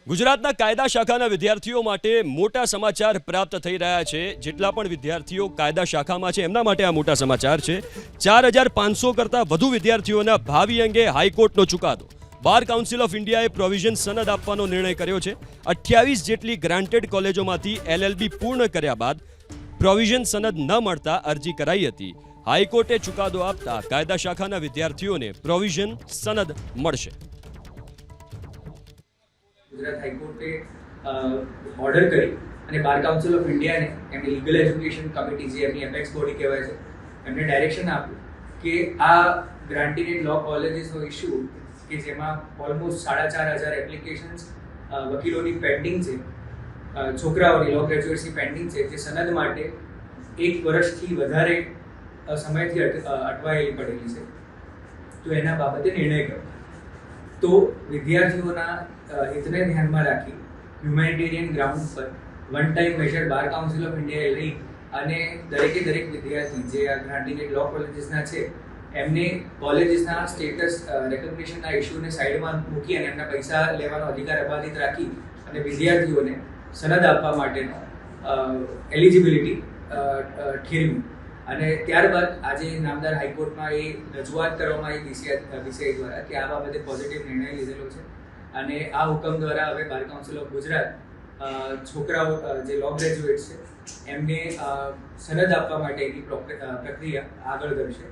ગુજરાતના કાયદા શાખાના વિદ્યાર્થીઓ માટે મોટા સમાચાર પ્રાપ્ત થઈ રહ્યા છે। જેટલા પણ વિદ્યાર્થીઓ કાયદા શાખામાં છે એમના માટે આ મોટા સમાચાર છે। 4500 કરતાં વધુ વિદ્યાર્થીઓના ભાવિ અંગે હાઈકોર્ટનો ચુકાદો। બાર કાઉન્સિલ ઓફ ઇન્ડિયાએ પ્રોવિઝન સનદ આપવાનો નિર્ણય કર્યો છે। 28 જેટલી ગ્રાન્ટેડ કોલેજોમાંથી LLB પૂર્ણ કર્યા બાદ પ્રોવિઝન સનદ ન મળતા અરજી કરાઈ હતી। હાઈકોર્ટે ચુકાદો આપતા કાયદા શાખાના વિદ્યાર્થીઓને પ્રોવિઝન સનદ મળશે। ગુજરાત હાઈકોર્ટે ઓર્ડર કરી અને બાર કાઉન્સિલ ઓફ ઇન્ડિયાને એમની લીગલ એજ્યુકેશન કમિટી જે એમની એપેક્સ બોડી કહેવાય છે એમને ડાયરેક્શન આપ્યું કે આ ગ્રાન્ટેડ લો કોલેજીસનો ઇસ્યુ કે જેમાં ઓલમોસ્ટ 4500 એપ્લિકેશન્સ વકીલોની પેન્ડિંગ છે, છોકરાઓની લો ગ્રેજ્યુએટ્સની પેન્ડિંગ છે, જે સનદ માટે 1 વર્ષથી વધારે સમયથી અટવાયેલી પડેલી છે, તો એના બાબતે નિર્ણય કર્યો। તો વિદ્યાર્થીઓના હિતને ધ્યાનમાં રાખી હ્યુમેનિટેરિયન ગ્રાઉન્ડ પર one time major bar council of ઇન્ડિયાએ લઈ અને દરેક વિદ્યાર્થી જે આ ગ્રાન્ટેડ લો કોલેજીસના છે એમને કોલેજીસના સ્ટેટસ રેકોગ્નિશનના ઇસ્યુને સાઈડમાં મૂકી અને એમના પૈસા લેવાનો અધિકાર અબાધિત રાખી અને વિદ્યાર્થીઓને સનદ આપવા માટેનો એલિજિબિલિટી ઠેરવી અને ત્યારબાદ આજે નામદાર હાઈકોર્ટમાં એ રજૂઆત કરવામાં આવી BCI દ્વારા કે આ બાબતે પોઝિટિવ નિર્ણય લીધેલો છે અને આ હુકમ દ્વારા હવે બાર કાઉન્સિલ ઓફ ગુજરાત છોકરાઓ જે લો ગ્રેજ્યુએટ્સ છે એમને સનદ આપવા માટેની પ્રક્રિયા આગળ ધરશે।